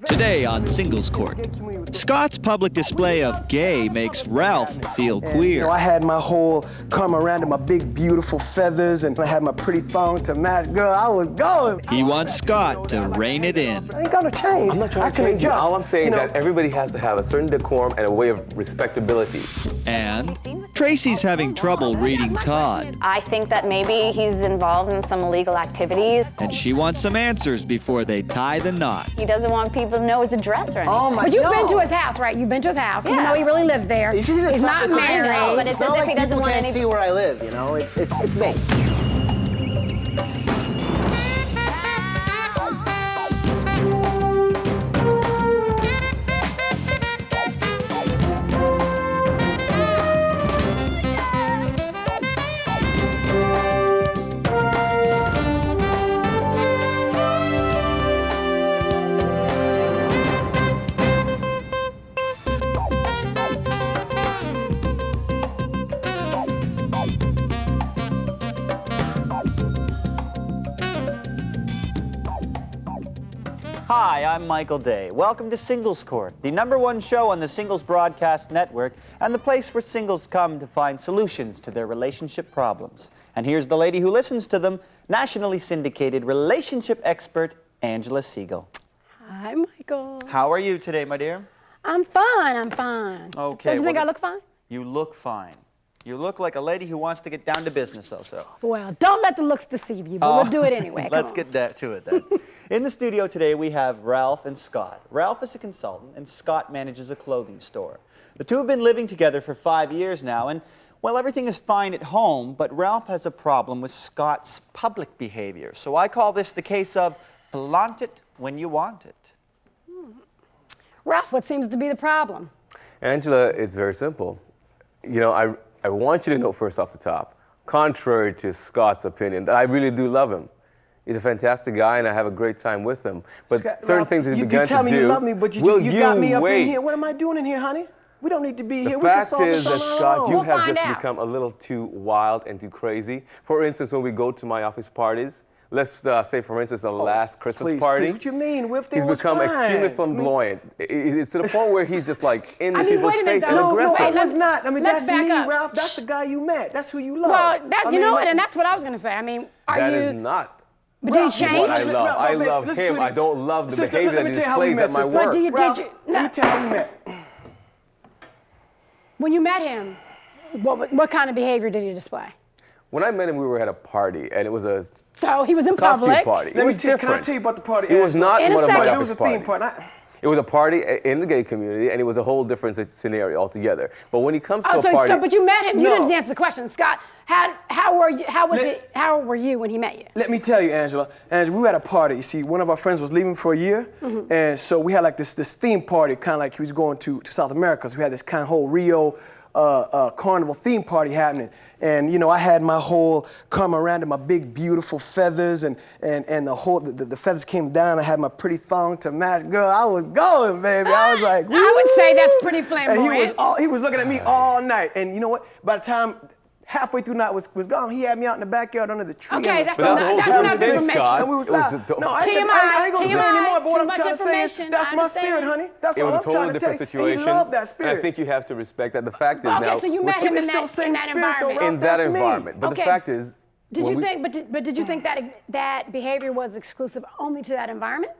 Today on Singles Court, Scott's public display of gay makes Ralph feel queer. I had my whole come around in my big, beautiful feathers, and I had my pretty thong to match. Girl, I was going. He wants Scott to rein it in. I ain't gonna change. I'm not trying to change you. All I'm saying is that everybody has to have a certain decorum and a way of respectability. And Tracy's having trouble reading Todd. I think that maybe he's involved in some illegal activities. And she wants some answers before they tie the knot. He doesn't want people to know his address or anything. Oh my But you've God. been to his house, right? You've been to his house. You know he really lives there. You should do He's not something. married. I know, but it's as if he doesn't want can't any. see where I live, you know? It's me. Hi, I'm Michael Day. Welcome to Singles Court, the #1 show on the Singles Broadcast Network and the place where singles come to find solutions to their relationship problems. And here's the lady who listens to them, nationally syndicated relationship expert, Angela Segal. Hi, Michael. How are you today, my dear? I'm fine. I'm fine. Okay. Don't you think I look fine? You look fine. You look like a lady who wants to get down to business also. Well, don't let the looks deceive you, but we'll do it anyway. Let's Come get to it then. In the studio today, we have Ralph and Scott. Ralph is a consultant, and Scott manages a clothing store. The two have been living together for 5 years now, and, well, everything is fine at home, but Ralph has a problem with Scott's public behavior. So I call this the case of flaunt it when you want it. Ralph, what seems to be the problem? Angela, it's very simple. You know, I want you to know first off the top, contrary to Scott's opinion, that I really do love him. He's a fantastic guy, and I have a great time with him. But Scott, certain Ralph, things that he's you begun tell to me do. you love me, but you got me up in here. What am I doing in here, honey? We don't need to be here. The We can fact solve is this that, on our Scott, own. you We'll have find just out. become a little too wild and too crazy. For instance, when we go to my office parties, let's say, for instance, the last Christmas party. Please, what you mean? Everything He's was become fine. extremely flamboyant. It's to the point where he's just like in I mean, people's wait a minute, face and though. aggressive. No, it was not. I mean, let's that's back me, up. Ralph. That's the guy you met. That's who you love. Well, I mean, and that's what I was going to say. I mean, That is not But did he what change? I love. Ralph, I babe, love listen, him. sweetie. I don't love the Sister, behavior let that me he tell you how we displays met, at my sister. work. But do you- Ralph, did you- let me tell you how we met. When you met him, what kind of behavior did he display? When I met him, we were at a party, and it was a So he was in costume public. party. It Can was I different. tell you about the party? It was not In a one of my second. It was office a theme parties. party. It was a party in the gay community, and it was a whole different scenario altogether. But when he comes to Oh, a party, but you met him. You No. didn't answer the question, Scott. How were you? How were you when he met you? Let me tell you, Angela. Angela, we were at a party. You see, one of our friends was leaving for a year, and so we had like this theme party, kind of like he was going to South America. So we had this kind of whole Rio carnival theme party happening. And you know, I had my whole come around in my big, beautiful feathers, and the feathers came down. I had my pretty thong to match. Girl, I was going, baby. I was like, I would say that's pretty and flamboyant. he was looking at me all night. And you know what? By the time halfway through the night was gone, he had me out in the backyard under the tree. Okay, and that's the But enough. that was That's the enough whole thing, information. Scott. And we was It was loud. a- No, I ain't gonna say it TMI, anymore, but what too I'm much trying to say is information. that's I my understand. spirit, honey. That's It all was a I'm totally trying to tell different you. And situation. he loved that And spirit. I think you have to respect that. The fact is Okay, now, so you we're met him talking- in still that, same in that spirit, though, environment. Ralph. in that That's me. environment. But the Okay. fact is, Did when you we- think? But did you think that behavior was exclusive only to that environment?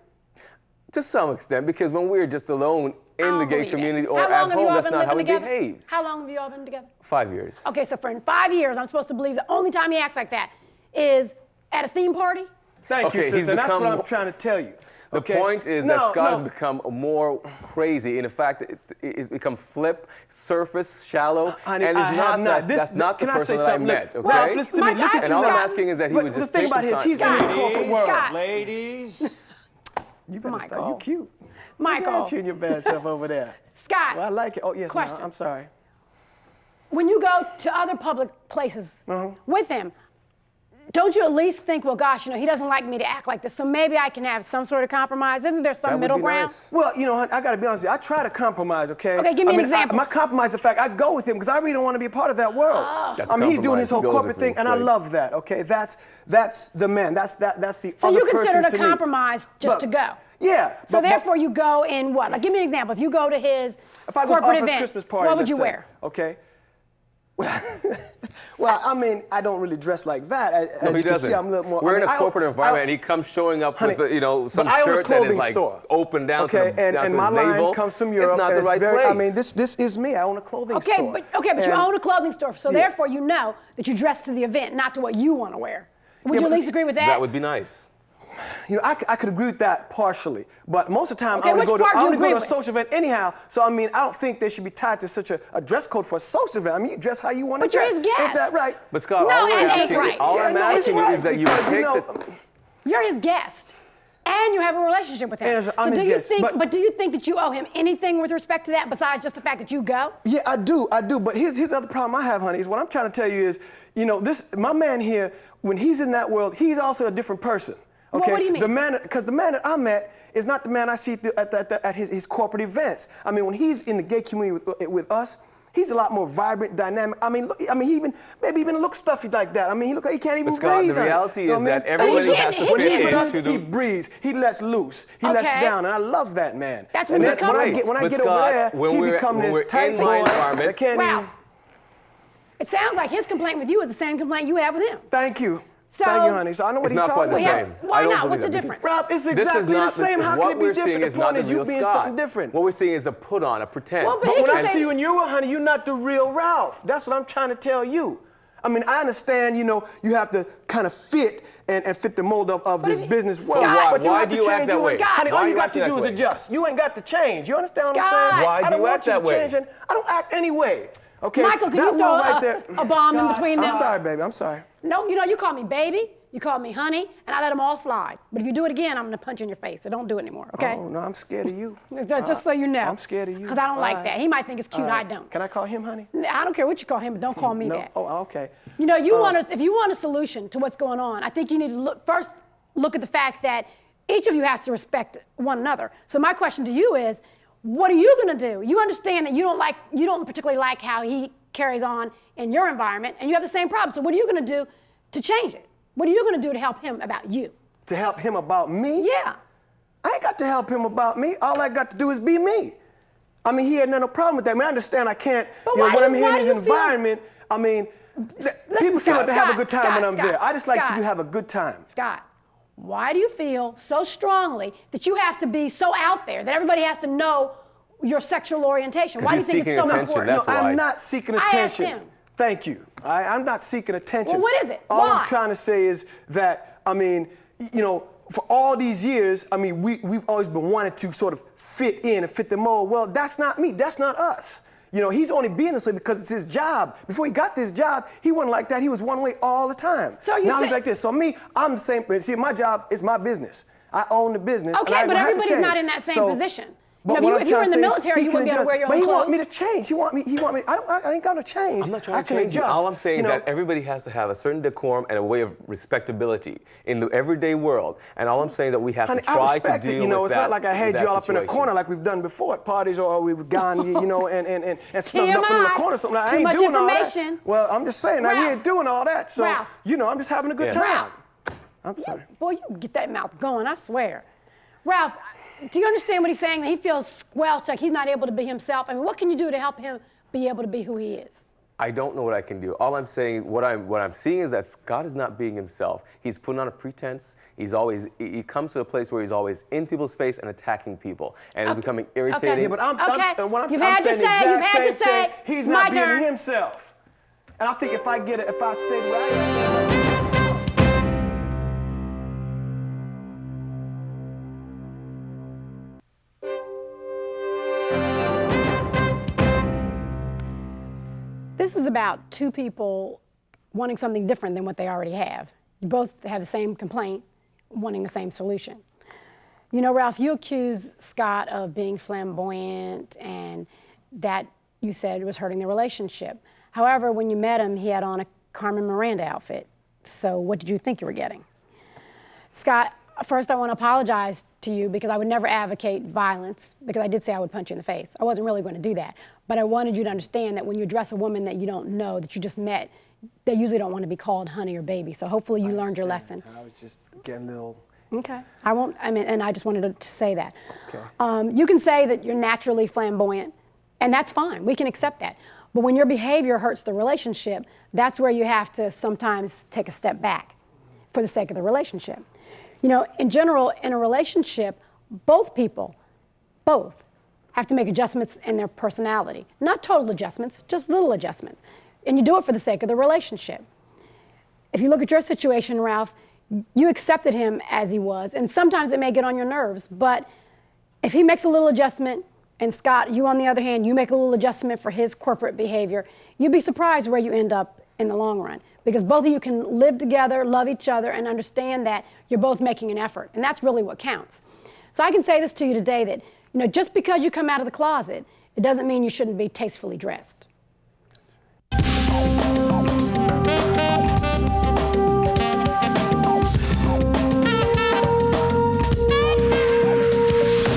to some extent, because when we're just alone I in the don't gay believe it. community or How at long have you home, all that's been not how he living together? behaves. How long have you all been together? 5 years. Okay, so for 5 years, I'm supposed to believe the only time he acts like that is at a theme party? Thank Okay, you, he's sister. And that's what become- I'm trying to tell you. The Okay? point is that No, Scott has no. become more crazy. In fact, it's become flip, surface, shallow, Honey, and I it's have not not. that. This- That's not the can I say person that I something? met. Look, Okay? Ralph, listen to me. Mike, Look I at and you, all I'm Scott. asking is that he But would the just thing take about the his, time. he's in his corporate world. Scott. Ladies. You better stop. Michael. You cute. Michael. Look at you and your bad self over there. Scott, Well, I like it. Oh, yes, ma'am. Question. I'm sorry. when you go to other public places Uh-huh. with him, don't you at least think, well, gosh, he doesn't like me to act like this, so maybe I can have some sort of compromise? Isn't there That some would middle be ground? nice. Well, hon, I gotta be honest with you. I try to compromise, okay? Okay, give me I an mean, example. my compromise is the fact I go with him because I really don't want to be a part of that world. That's He's doing his compromise. whole Goes corporate with me. thing, and I Great. love that, okay? That's the man. That's the So other you person consider it to a me. compromise just But, to go? Yeah. So therefore, you go in what? Like, give me an example. If you go to his if I go to corporate office event, Christmas party, what would let's you say, wear? Okay. Well, I mean, I don't really dress like that. As No, you he can doesn't. see, I'm a little more. We're I mean, in a corporate environment, and he comes showing up with, some shirt that is like open down to the and down to my his navel. line comes from Europe. It's not and the right very, place. I mean, this is me. I own a clothing store. But you And- own a clothing store, so Yeah. therefore you know that you dress to the event, not to what you want to wear. Would Yeah, you at but least agree with that? That would be nice. You know, I could agree with that partially, but most of the time Okay, I want which to part do you go agree to a with? social event anyhow. So I mean, I don't think they should be tied to such a dress code for a social event. I mean, you dress how you want to But you're dress. his guest. Ain't that right? But Scott, No, all and I'm ain't asking, right. all I'm Yeah, no, asking it's you is that you right, take because, the. You're his guest, and you have a relationship with him. Yes, I'm so his do you guest, think? but- do you think that you owe him anything with respect to that, besides just the fact that you go? Yeah, I do. But here's the other problem I have, honey, is what I'm trying to tell you is, my man here, when he's in that world, he's also a different person. Okay? Well, what do you mean? Because the man that I met is not the man I see at his corporate events. I mean, when he's in the gay community with us, he's a lot more vibrant, dynamic. I mean, he maybe even looks stuffy like that. I mean, he can't even But Scott, breathe. the honey. reality You know is what I that mean? everybody But he has to can't- fit he can't into breathe. He the. breathes. He lets loose. He lets Okay. down, and I love that man. That's when and he's then when I comfortable. get when I But get Scott, over there, when he we're- becomes when this we're tight in boy my environment- that can't Ralph, even. it sounds like his complaint with you is the same complaint you have with him. Thank you. So- Thank you, honey. So I know what It's he's not quite talking the about. same. Why I don't not? believe What's the that because difference? Ralph, it's This exactly is the not same. How what can it be we're seeing different? is The not point the is you real being Scott. something different. What we're seeing is a put on, a pretense. Well, but But he when can I say- see you in your world, honey, you're not the real Ralph. That's what I'm trying to tell you. I mean, I understand, you have to kind of fit and fit the mold of this if you- business world. Scott- but you Why have do to you act change that your way? ways. Honey, Why all are you you got acting to do that is way? adjust. You ain't got to change. You understand what I'm Scott! saying? Why I do don't you want act you that to way? change, and I don't act anyway. Okay? Michael, can That you throw one right there. a bomb in between them? I'm sorry, baby. I'm sorry. No, you call me baby, you call me honey, and I let them all slide. But if you do it again, I'm gonna punch you in your face. So don't do it anymore, okay? Oh, no, I'm scared of you. Just so you know. I'm scared of you. Because I don't like All that. right. He might think it's cute, I don't. Can I call him honey? I don't care what you call him, but don't call me No? that. Oh, okay. If you want a solution to what's going on, I think you need to look at the fact that each of you has to respect one another. So my question to you is, what are you going to do? You understand that you don't particularly like how he carries on in your environment, and you have the same problem. So what are you going to do to change it? What are you going to do to help him about you? To help him about me? Yeah. I ain't got to help him about me. All I got to do is be me. I mean, he had no problem with that. I mean, I understand I can't, But when why I'm do here in you his feel- environment, I mean, people seem like they have a good time when I'm Scott, there. I just like to see Scott. you have a good time. Scott, why do you feel so strongly that you have to be so out there, that everybody has to know your sexual orientation? Why do you he's think it's seeking so attention, important? that's No, why. I'm not seeking I asked attention. him. Thank you. I'm not seeking attention. Well, what is it? All Why? I'm trying to say is that, I mean, for all these years, I mean, we've always been wanting to sort of fit in and fit the mold. Well, that's not me. That's not us. He's only being this way because it's his job. Before he got this job, he wasn't like that. He was one way all the time. So you now say- he's like this. So me, I'm the same. See, my job is my business. I own the business. and Okay, I but don't have to everybody's not change. in that same So- position. but if what you I'm were trying in the to say is military, he you can wouldn't be able to wear your adjust. own But he want me clothes. to change. He want me. I ain't got to change. I'm not trying I to can change you. adjust. All I'm saying is know? that everybody has to have a certain decorum and a way of respectability in the everyday world. And all I'm saying is that we have Honey, to I try to respect deal it. with It's that. not like I had with you that all up in a situation. corner like we've done before at parties, or we've gone, and snugged up in the TMI. corner. Something. I Too ain't much doing all that. information. Well, I'm just saying, we Ralph. ain't doing all that. So, Ralph. I'm just having a good Yeah. time. Ralph. I'm sorry. Boy, you get that mouth going, I swear. Ralph, do you understand what he's saying? That he feels squelched, like he's not able to be himself. I mean, what can you do to help him be able to be who he is? I don't know what I can do. All I'm saying, what I'm seeing is that Scott is not being himself. He's putting on a pretense. He comes to a place where he's always in people's face and attacking people, and it's becoming irritating. Okay. Yeah, but I'm You've saying had the to say, exact you've had same to say, thing. He's my not being turn. himself. And I think if I stay the way I am. This is about two people wanting something different than what they already have. You both have the same complaint, wanting the same solution. Ralph, you accuse Scott of being flamboyant, and that you said was hurting the relationship. However, when you met him, he had on a Carmen Miranda outfit. So what did you think you were getting? Scott, first I want to apologize to you because I would never advocate violence, because I did say I would punch you in the face. I wasn't really going to do that. But I wanted you to understand that when you address a woman that you don't know, that you just met, they usually don't want to be called honey or baby. So hopefully you learned your lesson. I was just getting a little Okay. I won't, I mean, and I just wanted to say that. Okay. You can say that you're naturally flamboyant, and that's fine. We can accept that. But when your behavior hurts the relationship, that's where you have to sometimes take a step back for the sake of the relationship. You know, in general, in a relationship, both people, have to make adjustments in their personality. Not total adjustments, just little adjustments. And you do it for the sake of the relationship. If you look at your situation, Ralph, you accepted him as he was, and sometimes it may get on your nerves, but if he makes a little adjustment, and Scott, you on the other hand, you make a little adjustment for his corporate behavior, you'd be surprised where you end up in the long run. Because both of you can live together, love each other, and understand that you're both making an effort. And that's really what counts. So I can say this to you today that, you know, just because you come out of the closet, it doesn't mean you shouldn't be tastefully dressed.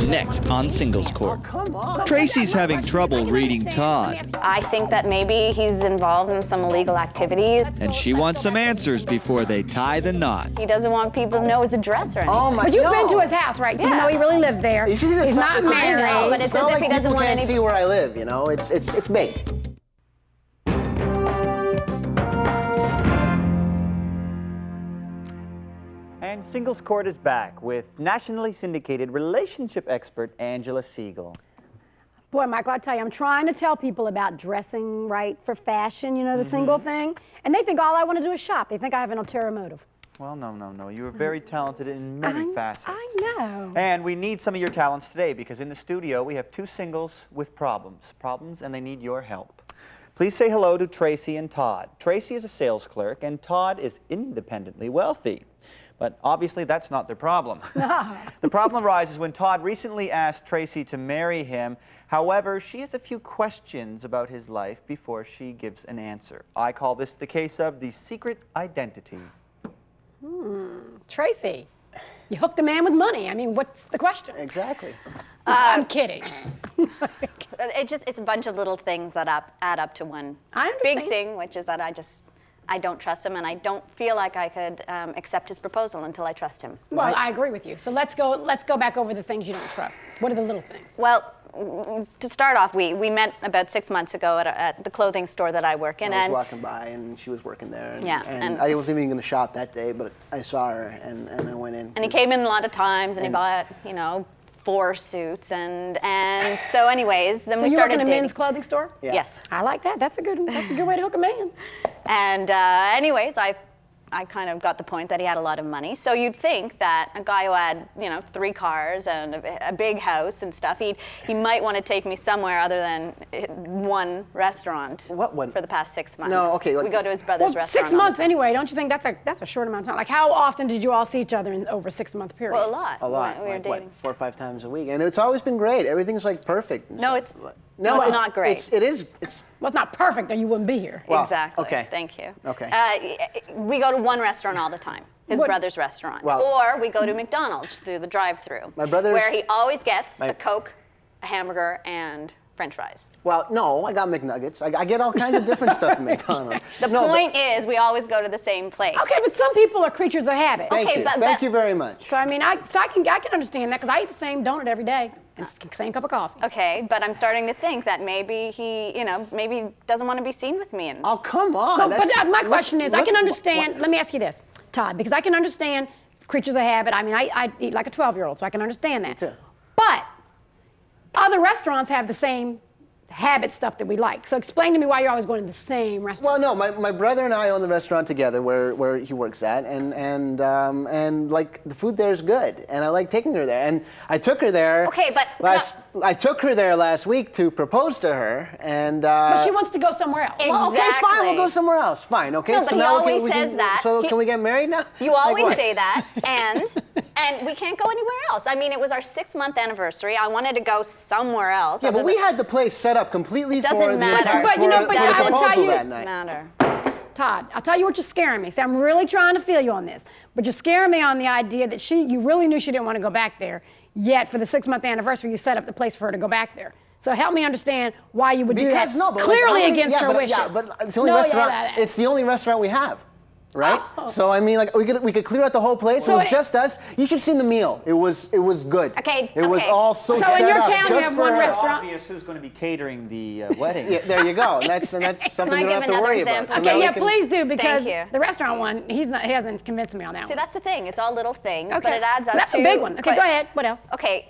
Next on Singles Court. Come on. Tracy's having trouble reading Todd, I think that maybe he's involved in some illegal activity. and she wants some answers before they tie the knot. He doesn't want people to know his address or anything. Oh my But you've no. been to his house, right? So you Yeah. know he really lives there. You should see the He's not it's a big married. house. but it's not as if like he doesn't people want can't any- see where I live, you know? It's big. And Singles Court is back with nationally syndicated relationship expert Angela Segal. Boy, Michael, I tell you, I'm trying to tell people about dressing right for fashion, you know, the single thing. And they think all I want to do is shop. They think I have an ulterior motive. Well, no. You are very talented in many facets. I know. And we need some of your talents today because in the studio we have two singles with problems, and they need your help. Please say hello to Tracy and Todd. Tracy is a sales clerk, and Todd is independently wealthy. But obviously that's not their problem. The problem arises when Todd recently asked Tracy to marry him. However, she has a few questions about his life before she gives an answer. I call this the case of the secret identity. Tracy, you hooked a man with money. I mean, what's the question? Exactly. I'm kidding. It's a bunch of little things that add up to one I understand. big thing, which is that I don't trust him, and I don't feel like I could accept his proposal until I trust him. Well, I agree with you. So let's go back over the things you don't trust. What are the little things? Well, to start off, we met about 6 months ago at the clothing store that I work in. I was and walking by and she was working there. And, Yeah, and and- I wasn't even going to shop that day, but I saw her and I went in. And he came in a lot of times, and he bought, 4 suits, and so anyways, then So we you work started in a dating. men's clothing store? Yeah. Yes. I like that. That's a good way to hook a man. And anyways, I kind of got the point that he had a lot of money. So you'd think that a guy who had, 3 cars and a big house and stuff, he might want to take me somewhere other than one restaurant. What one? For the past 6 months. No, okay, We go to his brother's Well, restaurant. 6 months anyway. Don't you think that's a short amount of time? Like, how often did you all see each other in over a 6-month period? Well, a lot. A lot, We were like dating. what, 4 or 5 times a week, and it's always been great. Everything's like perfect. and No, stuff. it's not great. It is. It's Well, it's not perfect, or you wouldn't be here. Well, Exactly. okay. Thank you. Okay. We go to one restaurant all the time, his What- brother's restaurant. Well- or we go to McDonald's through the drive-through. My brother's- Where he always gets My- a Coke, a hamburger, and French fries. well, no, I got McNuggets. I get all kinds of different stuff in McDonald's. The No, but- point is, we always go to the same place. Okay, but some people are creatures of habit. Thank Okay, you. but- Thank you very much. So I mean, I can understand that because I eat the same donut every day and the same cup of coffee. Okay, but I'm starting to think that maybe he, maybe doesn't want to be seen with me. And Oh, come on. But that's- my question is, I look- can understand. Let me ask you this, Todd, because I can understand creatures of habit. I mean, I eat like a 12-year-old, so I can understand that. too. But other restaurants have the same habit stuff that we like. So explain to me why you're always going to the same restaurant. Well, no, my brother and I own the restaurant together where he works at, and like the food there is good, and I like taking her there. And I took her there. Okay, but- I took her there last week to propose to her, and. But she wants to go somewhere else. Well, okay, fine. We'll Exactly. go somewhere else. Fine. Okay. No, but he now always we can, says that. So He- can we get married now? You Like always what? say that, and we can't go anywhere else. I mean, it was our 6-month anniversary. I wanted to go somewhere else. Yeah, other but we than- had the place set up completely doesn't for the matter. entire But, you know, for but the I will tell proposal you- that night. matter. Todd, I'll tell you what you're scaring me. See, I'm really trying to feel you on this, but you're scaring me on the idea that you really knew she didn't want to go back there, yet for the 6-month anniversary, you set up the place for her to go back there. So help me understand why you would do Because that. no, but Clearly like, how many- against yeah, her but, wishes. Yeah, but it's the only No, restaurant. yeah. It's the only restaurant we have. right? So I mean, like we could clear out the whole place. So it was it- just us. You should have seen the meal. It was good. Okay, It was okay. all so So set in your up town, you just have for one us. restaurant. Obvious who's going to be catering the wedding. Yeah, there you go. And that's something I you don't give have to another worry example? about. So Okay, now yeah, we can- please do, because you. the restaurant one, he hasn't convinced me on that See, one. that's the thing. It's all little things, Okay. but it adds up That's to. a big one. Okay, but- go ahead. What else? Okay,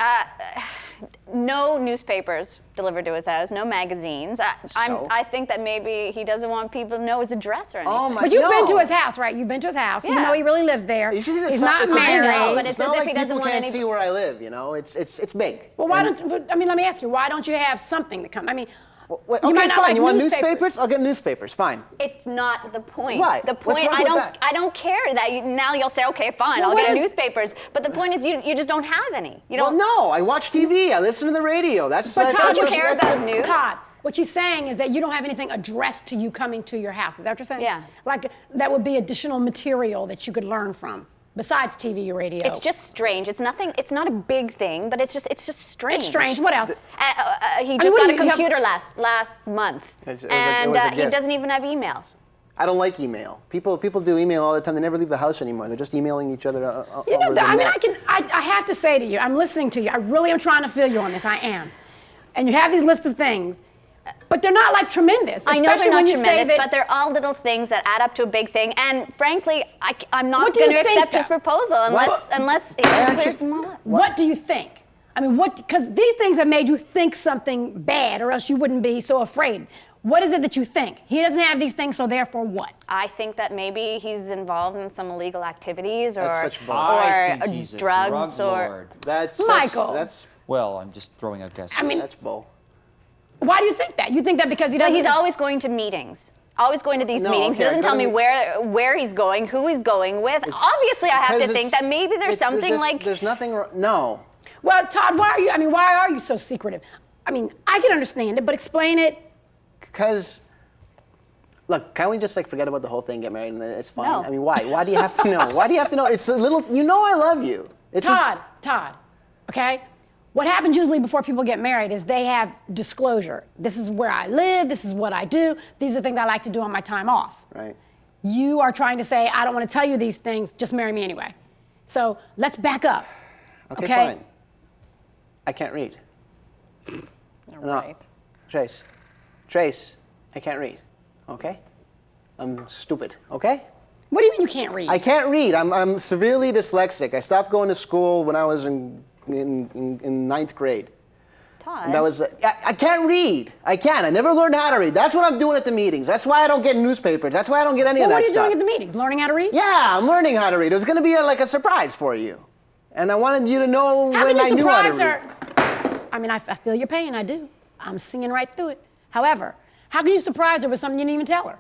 no newspapers delivered to his house, no magazines. So? I think that maybe he doesn't want people to know his address or anything. Oh my! But you've been to no. his house, right? You've been to his house, even Yeah. though he really lives there. You should just He's stop- not it's a big married. house. but it's not as if like he doesn't people want can't any- see where I live. You know, it's big. Well, why And- don't? But, I mean, let me ask you. Why don't you have something to come? I mean, Wait, you okay, might not fine. like You want newspapers? I'll get newspapers. Fine. It's not the point. Why? The What's point, wrong with that? I don't care that now you'll say, okay, fine, Well, I'll what get is- newspapers. But the point is, you just don't have any. You Well, don't. no. I watch TV. I listen to the radio. That's. but that's Todd, you that's- care that's- about news? Todd, what she's saying is that you don't have anything addressed to you coming to your house. Is that what you're saying? Yeah. Like that would be additional material that you could learn from besides TV or radio. It's just strange. It's nothing. It's not a big thing, but it's just strange. It's strange. What else? He just what got do a you have- computer last month, It was a and he gift. doesn't even have emails. I don't like email. People do email all the time. They never leave the house anymore. They're just emailing each other. You know, over the I mean, net. I have to say to you, I'm listening to you. I really am trying to feel you on this. I am. And you have these lists of things, but they're not like tremendous. I know especially they're not when you say tremendous, that- but they're all little things that add up to a big thing. And frankly, I'm not What do you going to think, accept his though? proposal unless he clears them all up. What do you think? I mean, because these things have made you think something bad, or else you wouldn't be so afraid. What is it that you think? He doesn't have these things, so therefore what? I think that maybe he's involved in some illegal activities or, That's such bull. I think he's a drugs drug or. lord. Michael. That's Well, I'm just throwing out guesses. I mean, that's bull. why do you think that? You think that because he But doesn't? he's always going to meetings. Always going to these No, meetings. okay, He doesn't go tell to me me- where he's going, who he's going with. It's- Obviously, I have to because think that maybe there's something just- like. There's nothing wrong. No. Well, Todd, why are you so secretive? I mean, I can understand it, but explain it. Because, look, can't we just like forget about the whole thing, get married, and it's fine? No. I mean, why? Why do you have to know? Why do you have to know? It's a little. You know, I love you. It's Todd, okay? What happens usually before people get married is they have disclosure. This is where I live, this is what I do, these are things I like to do on my time off. Right. You are trying to say, I don't want to tell you these things, just marry me anyway. So let's back up. Okay, fine. I can't read. Right. Trace, I can't read. Okay. I'm stupid. Okay. What do you mean you can't read? I can't read. I'm severely dyslexic. I stopped going to school when I was in ninth grade. Todd. That was I can't read. I can't. I never learned how to read. That's what I'm doing at the meetings. That's why I don't get newspapers. That's why I don't get any Well, of that what are you stuff. doing at the meetings? Learning how to read? Yeah, I'm learning how to read. It was going to be like a surprise for you, and I wanted you to know How when can I you knew how to surprise read. her? I mean, I feel your pain, I do. I'm seeing right through it. However, how can you surprise her with something you didn't even tell her?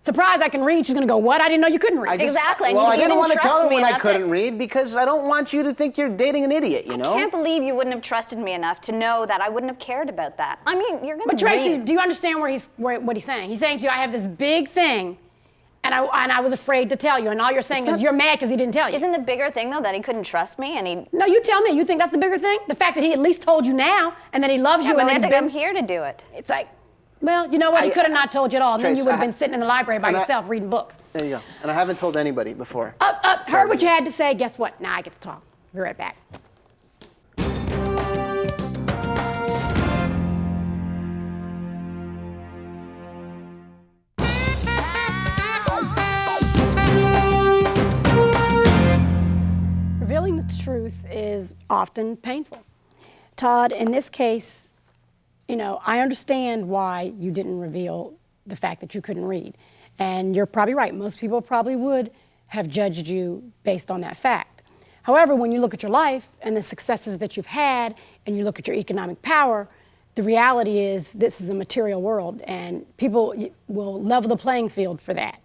Surprise, I can read. She's going to go, what? I didn't know you couldn't read. Exactly, and Well, you I didn't didn't want to tell trust her me when I enough to- couldn't read because I don't want you to think you're dating an idiot. You know. I can't believe you wouldn't have trusted me enough to know that I wouldn't have cared about that. I mean, you're going to But Tracy, read. do you understand what he's saying? He's saying to you, I have this big thing, and I was afraid to tell you. And all you're saying is you're mad because he didn't tell you. Isn't the bigger thing, though, that he couldn't trust me and he... No, you tell me. You think that's the bigger thing? The fact that he at least told you now, and that he loves Yeah, you, but and I that had he's to come been, here to do it. it's like, well, you know what? He could have not told you at all, and then Trace, you would have I- been sitting in the library by and I- yourself reading books. There you go. And I haven't told anybody before. Heard what you had to say. Guess what? Now I get to talk. Be right back. Revealing the truth is often painful. Todd, in this case, you know, I understand why you didn't reveal the fact that you couldn't read. And you're probably right. Most people probably would have judged you based on that fact. However, when you look at your life and the successes that you've had, and you look at your economic power, the reality is this is a material world, and people will level the playing field for that.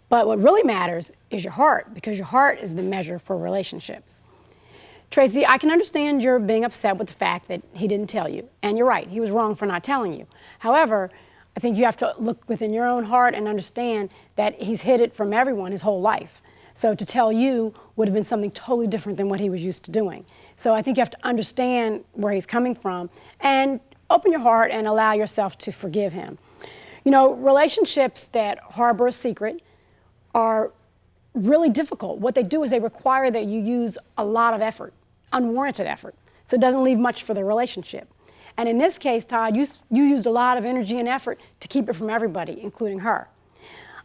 But what really matters is your heart, because your heart is the measure for relationships. Tracy, I can understand you're being upset with the fact that he didn't tell you. And you're right, he was wrong for not telling you. However, I think you have to look within your own heart and understand that he's hid it from everyone his whole life. So to tell you would have been something totally different than what he was used to doing. So I think you have to understand where he's coming from and open your heart and allow yourself to forgive him. You know, relationships that harbor a secret are really difficult. What they do is they require that you use a lot of effort, unwarranted effort, so it doesn't leave much for the relationship. And in this case, Todd, you used a lot of energy and effort to keep it from everybody, including her.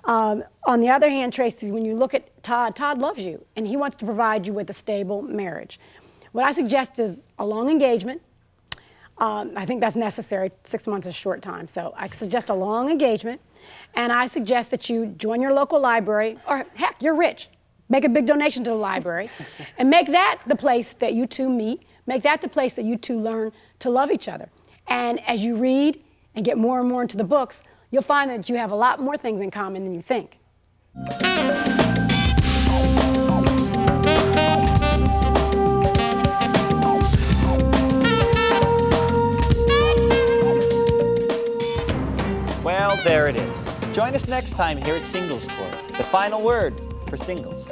On the other hand, Tracy, when you look at Todd, Todd loves you, and he wants to provide you with a stable marriage. What I suggest is a long engagement. I think that's necessary. 6 months is a short time, so I suggest a long engagement. And I suggest that you join your local library, or heck, you're rich. Make a big donation to the library, and make that the place that you two meet. Make that the place that you two learn to love each other. And as you read and get more and more into the books, you'll find that you have a lot more things in common than you think. Well, there it is. Join us next time here at Singles Court, the final word for singles.